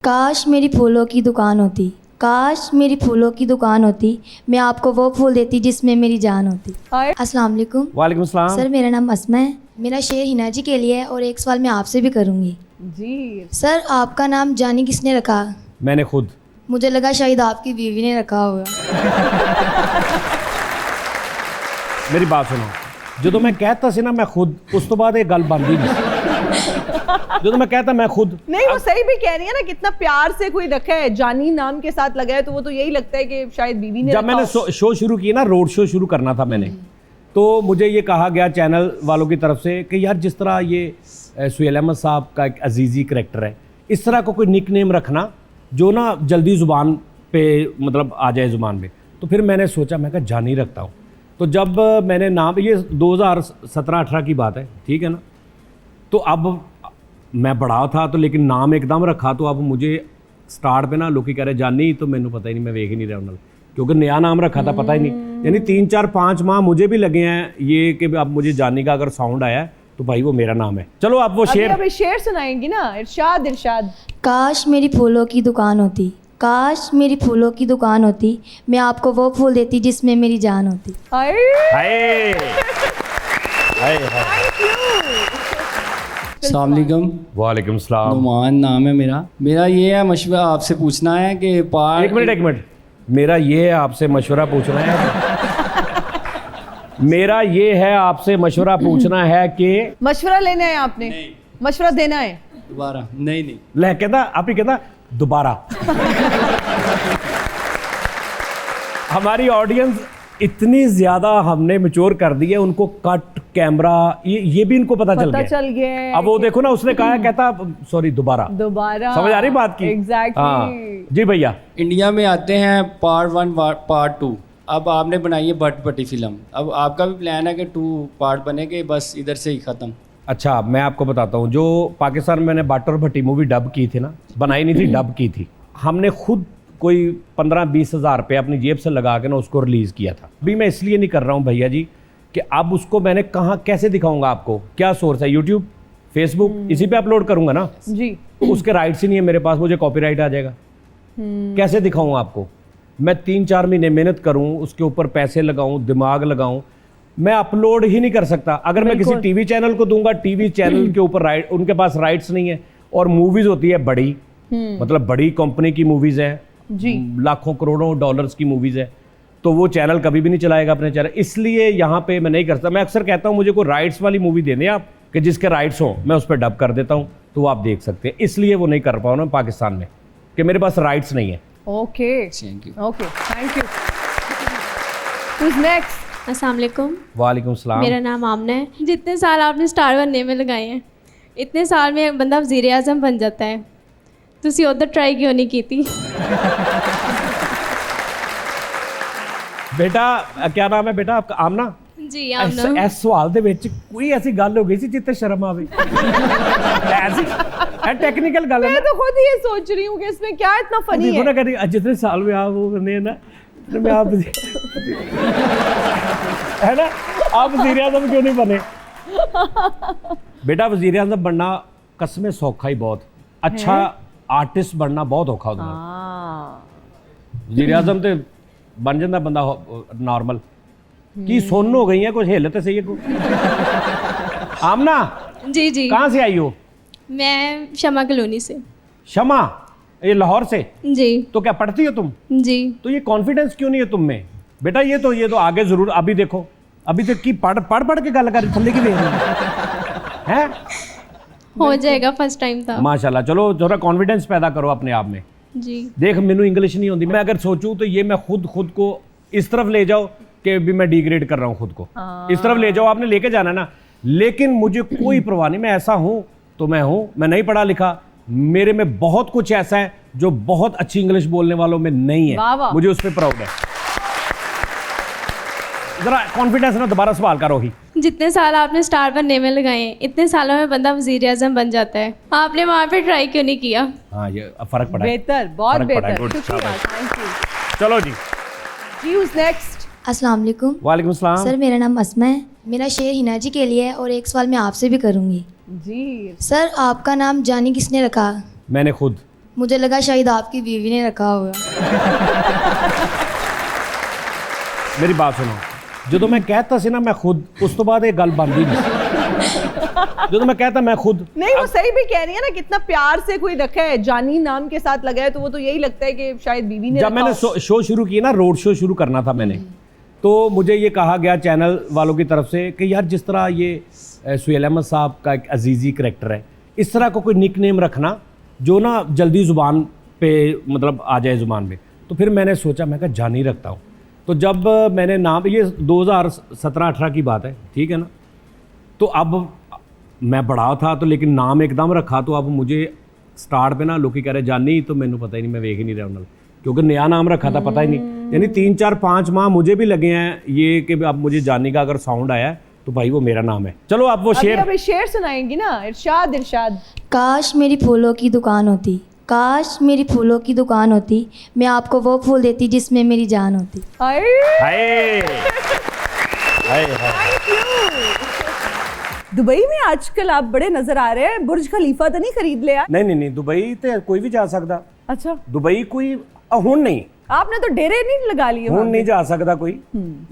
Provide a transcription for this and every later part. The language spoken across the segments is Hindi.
काश मेरी फूलों की दुकान होती, काश मेरी फूलों की दुकान होती, मैं आपको वो फूल देती जिसमें मेरी जान होती। अस्सलाम वालेकुम। वालेकुम सलाम। सर मेरा नाम अस्मा है, मेरा शेर हिना जी के लिए है और एक सवाल मैं आपसे भी करूँगी जी। सर। आपका नाम जानी किसने रखा? मैंने खुद। मुझे लगा शायद आपकी बीवी ने रखा होगा। मेरी बात सुनो, जो मैं कहता सी ना मैं खुद, उस तो बाद ये गल बनती नहीं। जो मैं कहता मैं खुद नहीं, वो सही भी कह रही है ना, कितना प्यार से कोई रखा है, जानी नाम के साथ लगा है, तो वो तो यही लगता है कि शायद बीवी ने जब रखा मैंने हो। शो शुरू किया ना, रोड शो शुरू करना था मैंने, तो मुझे ये कहा गया चैनल वालों की तरफ से कि यार जिस तरह ये सुहेल अहमद साहब का एक अजीज़ी करैक्टर है, इस तरह का कोई निक नेम रखना जो ना जल्दी ज़ुबान पे मतलब आ जाए ज़ुबान पे। तो फिर मैंने सोचा, मैं कहा जानी रखता हूँ। तो जब मैंने नाम, ये 2017-18 की बात है, ठीक है ना, तो अब मैं बड़ा था तो लेकिन नाम एकदम रखा, तो अब मुझे स्टार्ट पे ना लोग कह रहे जानी, तो मैंने पता ही नहीं, मैं वेख ही नहीं रहा उन्होंने, क्योंकि नया नाम रखा था, पता ही नहीं। यानी 3-4-5 माह मुझे भी लगे हैं ये कि अब मुझे जानी का अगर साउंड आया है तो भाई वो मेरा नाम है। चलो आप वो शेर, अभी शेर सुनाएंगी ना, इरशाद इरशाद। काश मेरी फूलों की दुकान होती, काश मेरी फूलों की दुकान होती, मैं आपको वो फूल देती जिसमें मेरी जान होती। हाय हाय हाय हाय। अस्सलाम वालेकुम। वालेकुम सलाम। नुमान नाम है मेरा ये है मशवरा आपसे पूछना है कि पार एक मिनट, मेरा ये है आपसे मशवरा पूछना है मेरा ये है आपसे मशवरा पूछना है कि मशवरा लेना है आपने? मशवरा देना है? दोबारा नहीं ले कहता आप ही कहता दोबारा। हमारी ऑडियंस इतनी ज्यादा हमने मैच्योर कर दी है, उनको कट कैमरा ये भी इनको पता चल गया है। अब वो देखो ना, उसने कहा कहता सॉरी दोबारा समझ आ रही बात की? एग्जैक्टली। जी भैया। इंडिया में आते हैं पार्ट 1 पार्ट 2। अब आपने बनाई है भट्ट भट्टी फिल्म, अब आपका भी प्लान है कि 2 पार्ट बनेंगे, बस इधर से ही ख़त्म? अच्छा मैं आपको बताता हूँ, जो पाकिस्तान में मैंने भट्ट और भट्टी मूवी डब की थी ना, बनाई नहीं थी, डब की थी, हमने खुद कोई 15-20 हज़ार रुपये अपनी जेब से लगा के ना उसको रिलीज़ किया था। अभी मैं इसलिए नहीं कर रहा हूँ भैया जी कि अब उसको मैंने कहाँ कैसे दिखाऊंगा आपको, क्या सोर्स है, यूट्यूब, फेसबुक, इसी पे अपलोड करूँगा ना जी। तो उसके राइट्स ही नहीं है मेरे पास, मुझे कॉपीराइट आ जाएगा। कैसे दिखाऊँ आपको? मैं 3-4 महीने मेहनत करूँ, उसके ऊपर पैसे लगाऊँ, दिमाग लगाऊँ, मैं अपलोड ही नहीं कर सकता। अगर मैं किसी टीवी चैनल को दूंगा, टीवी चैनल के ऊपर राइट, उनके पास राइट्स नहीं है, और मूवीज़ होती है बड़ी, मतलब बड़ी कंपनी की मूवीज़ है जी, लाखों करोड़ों डॉलर्स की मूवीज़ है, तो वो चैनल कभी भी नहीं चलाएगा अपने चैनल, इसलिए यहाँ पे मैं नहीं करता। मैं अक्सर कहता हूँ मुझे कोई राइट्स वाली मूवी दे दें आप, कि जिसके राइट्स हों, मैं उस पर डब कर देता हूँ, तो वो आप देख सकते हैं। इसलिए वो नहीं कर पाऊँ ना पाकिस्तान में, कि मेरे पास राइट्स नहीं है। Okay thank you. Okay, thank you. Who's next? अस्सलाम वालेकुम। वालेकुम सलाम। मेरा नाम आमना है। जितने साल आपने स्टार बनने में लगाए हैं, इतने साल में बंदा वज़ीर आज़म बन जाता है, तुसी उधर ट्राई क्यों नहीं की थी? बेटा क्या नाम है बेटा आपका? आमना जी आमना। इस सवाल ਦੇ ਵਿੱਚ कोई ऐसी गल हो गई सी जिते शर्म आवे? ऐसी टेक्निकल गल है मैं तो खुद ये सोच रही हूँ कि इसमें क्या इतना फनी देखो है। ना, कभी जितने साल में आप वो करने हैं ना, तो मैं आप है ना, आप वज़ीर आज़म क्यों नहीं बने? बेटा वज़ीर आज़म बनना कसमें सौखा ही बहुत, अच्छा आर्टिस्ट बनना बहुत औखा होता है। वज़ीर आज़म तो बन जाता बंदा नॉर्मल की सुन हो गई है, कुछ हिल तो सही है। आमना जी जी। कहाँ से आई हो? मैं शमा कॉलोनी से। शमा, ये लाहौर से? जी तो क्या पढ़ती हो तुम? जी। तो ये कॉन्फिडेंस क्यों नहीं है तुम में बेटा? ये तो आगे जरूर, अभी देखो, अभी तक की पढ़ के गल कर थल्ले की देख है। हो जाएगा, फर्स्ट टाइम था। माशाल्लाह। चलो थोड़ा कॉन्फिडेंस पैदा करो अपने आप में। जी। देख मैनू इंग्लिश नहीं होती, मैं अगर सोचूं तो ये मैं खुद को इस तरफ ले जाओ कि भी मैं डिग्रेड कर रहा हूँ खुद को, इस तरफ ले जाओ, आपने लेके जाना ना। लेकिन मुझे कोई परवाह नहीं, मैं ऐसा हूँ तो मैं हूँ, मैं नहीं पढ़ा लिखा, मेरे में बहुत कुछ ऐसा है जो बहुत अच्छी इंग्लिश बोलने वालों में नहीं है। वाह वाह। मुझे उस पर प्राउड है। जरा कॉन्फिडेंस ना दोबारा सवाल करो ही। जितने साल आपने स्टार बनने में लगाए हैं, इतने सालों में बंदा वज़ीर आज़म बन जाता है, आपने वहाँ पे ट्राई क्यों नहीं किया? हाँ ये फर्क पड़ा है। बेहतर, बहुत फर्क पड़ा है, बेहतर, good, शुक्रिया, शाबाश। थैंक यू चलो जी। जी। Who's next? अस्सलाम वालेकुम। वालेकुम सलाम। सर मेरा नाम अस्मा है, मेरा शेर हिना जी के लिए है और एक सवाल मैं आपसे भी करूँगी जी। सर। आपका नाम जानी किसने रखा? मैंने खुद। मुझे लगा शायद आपकी बीवी ने रखा होगा। मेरी बात सुनो, ਜਦੋਂ ਮੈਂ ਕਹਿਤਾ ਸੀ ਨਾ मैं खुद उस तो बाद ये गल बनती नहीं ਜਦੋਂ मैं कहता मैं खुद नहीं वो सही भी कह रही है ना, कितना प्यार से कोई रखा है, जानी नाम के साथ लगा है, तो वो तो यही लगता है कि शायद बीवी ने जब रखा मैंने हो। शो शुरू किया ना, रोड शो शुरू करना था मैंने, तो मुझे ये कहा गया चैनल वालों की तरफ से कि यार जिस तरह ये सुहेल अहमद साहब का एक अजीज़ी करैक्टर है, इस तरह का कोई निक नेम रखना जो ना जल्दी ज़ुबान पे मतलब आ जाए ज़ुबान पे। तो फिर मैंने सोचा, मैं कहा जानी रखता हूँ। तो जब मैंने नाम, ये 2017-18 की बात है, ठीक है ना, तो अब मैं बड़ा था तो लेकिन नाम एकदम रखा, तो अब मुझे स्टार्ट पे ना लोग कह रहे जानी, तो मैंने पता ही नहीं, मैं वेख ही नहीं रहा उन्होंने, क्योंकि नया नाम रखा था, पता ही नहीं। यानी 3-4-5 माह मुझे भी लगे हैं ये कि अब मुझे जानी का अगर साउंड आया तो भाई वो मेरा नाम है। चलो आप वो शेर, अभी शेर सुनाएंगी ना, इरशाद इरशाद। काश मेरी फूलों की दुकान होती, काश मेरी फूलों की दुकान होती, मैं आपको वो फूल देती जिसमें मेरी जान होती। हाय हाय हाय हाय। दुबई में आजकल आप बड़े नजर आ रहे हैं, बुर्ज खलीफा तो नहीं खरीद लिया? नहीं नहीं नहीं, दुबई तो कोई भी जा सकता। अच्छा, दुबई कोई ਹੁਣ नहीं, आपने तो डेरे नहीं लगा लिए ਹੁਣ वहाँ नहीं जा सकता कोई,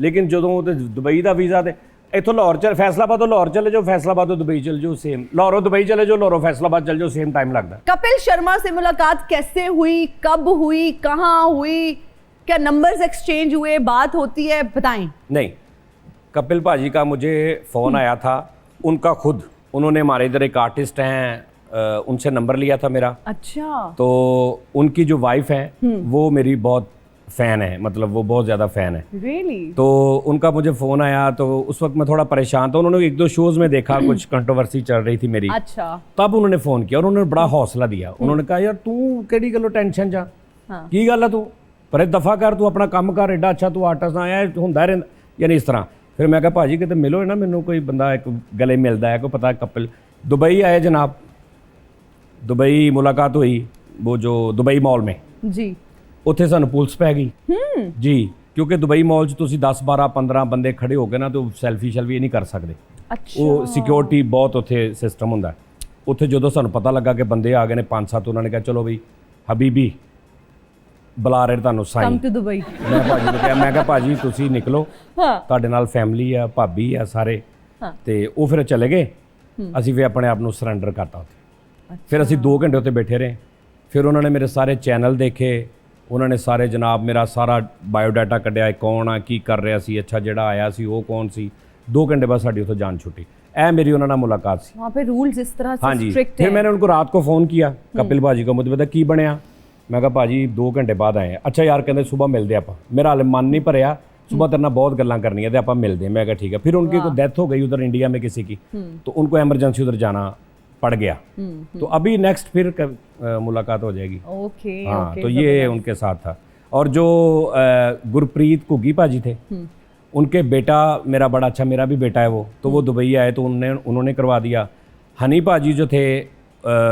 लेकिन ਜਦੋਂ ਤੇ ਦੁਬਈ ਦਾ ਵੀਜ਼ਾ ਤੇ ਇੱਥੋਂ ਲਾਹੌਰ ਚ ਫੈਸਲਾਬਾਦ ਤੋਂ ਲਾਹੌਰ ਚਲੇ ਜਾਓ, ਫੈਸਲਾਬਾਦ ਤੋਂ ਦੁਬਈ ਚਲੇ ਜਾਓ, ਸੇਮ ਲਾਹੌਰੋਂ ਦੁਬਈ ਚਲੇ ਜਾਓ, ਲਾਹੌਰੋਂ फैसलाबाद चले जाओ, सेम टाइम लगता है। कपिल शर्मा से मुलाकात कैसे हुई, कब हुई, कहाँ हुई, क्या नंबर्स एक्सचेंज हुए, बात होती है, बताएं। नहीं, कपिल भाजी का मुझे फ़ोन आया था, उनका खुद, उन्होंने हमारे इधर एक आर्टिस्ट हैं, उनसे नंबर लिया था मेरा। अच्छा, तो उनकी जो वाइफ है वो मेरी बहुत फ़ैन है, मतलब वो बहुत ज़्यादा फ़ैन है। रियली? तो उनका मुझे फ़ोन आया, तो उस वक्त मैं थोड़ा परेशान था, उन्होंने 1-2 शोज़ में देखा कुछ कंट्रोवर्सी चल रही थी मेरी, अच्छा, तब उन्होंने फ़ोन किया और उन्होंने बड़ा हौसला दिया। उन्होंने कहा यार तू केड़ी गल्लों टेंशन जा, की गल है तू पर दफ़ा कर, तू अपना काम कर, एडा अच्छा तू आर्टिस्ट आया होंदा रहिंदा, यानी इस तरह। फिर मैं कहा भाजी किते मिलो ना, मैनू कोई बंदा एक गले मिलता है, कोई पता है कपिल। दुबई आए जनाब, दुबई मुलाकात हुई वो जो दुबई मॉल में, जी, उत्थे सानू पुलिस पै गई जी, क्योंकि दुबई मॉल च तुसी 10-12-15 बंदे खड़े हो गए ना तो सैल्फी शैल्फी नहीं कर सकते, अच्छा, वो सिक्योरिटी बहुत उत्थे सिस्टम हुंदा। उत्थे ਜਦੋਂ ਸਾਨੂੰ ਪਤਾ ਲੱਗਾ ਕਿ ਬੰਦੇ ਆ ਗਏ ਨੇ 5-7, ਉਹਨਾਂ ਨੇ ਕਿਹਾ ਚਲੋ ਬਈ ਹਬੀਬੀ ਬੁਲਾ ਰਹੇ ਤੁਹਾਨੂੰ कम ਸਾਈਂ। To Dubai. ਮੈਂ ਭਾਜੀ ਨੂੰ ਕਿਹਾ, ਮੈਂ ਕਿਹਾ ਭਾਜੀ ਤੁਸੀਂ ਨਿਕਲੋ, हाँ, ਤੁਹਾਡੇ ਨਾਲ ਫੈਮਿਲੀ ਆ, ਭਾਬੀ ਆ ਸਾਰੇ, ਹਾਂ। ਤੇ ਉਹ ਫਿਰ ਚਲੇ ਗਏ। ਅਸੀਂ ਫਿਰ ਆਪਣੇ ਆਪ ਨੂੰ ਸਰੈਂਡਰ ਕਰਤਾ ਉੱਥੇ। ਫਿਰ ਅਸੀਂ 2 ਘੰਟੇ ਉੱਥੇ ਬੈਠੇ ਰਹੇ। ਫਿਰ ਉਹਨਾਂ ਨੇ ਮੇਰੇ ਸਾਰੇ ਚੈਨਲ ਦੇਖੇ, ਉਹਨਾਂ ਨੇ ਸਾਰੇ ਜਨਾਬ ਮੇਰਾ ਸਾਰਾ ਬਾਇਓਡਾਟਾ ਕੱਢਿਆ, ਕੌਣ ਆ, ਕੀ ਕਰ ਰਿਹਾ ਸੀ, ਅੱਛਾ ਜਿਹੜਾ ਆਇਆ ਸੀ ਉਹ ਕੌਣ ਸੀ। 2 घंटे बाद साड़ी उत्थे जान छुट्टी। ए मेरी उन्होंने मुलाकात सी। वहाँ पे रूल्स इस तरह से हाँ जी। स्ट्रिक्ट फिर हैं। मैंने उनको रात को फ़ोन किया, कपिल भाजी को, मुझे पता की बनया। मैं कहा भाजी 2 घंटे बाद आए हैं। अच्छा यार कहते सुबह मिलते आप, मेरा हाले मन नहीं भरिया, सुबह तेरे नाल बहुत गल्लां करनियां ते आपां मिलते हैं। मैं कहा ठीक है। फिर उनकी कोई डेथ हो गई उधर इंडिया में किसी की, तो उनको एमरजेंसी उधर जाना पड़ गया। तो अभी नेक्स्ट फिर मुलाकात हो जाएगी। ओके, हाँ, ओके, तो ये उनके साथ था। और जो गुरप्रीत घुग्गी भाजी थे, उनके बेटा मेरा बड़ा अच्छा, मेरा भी बेटा है वो, तो वो दुबई आए तो उन्होंने करवा दिया। हनी भाजी जो थे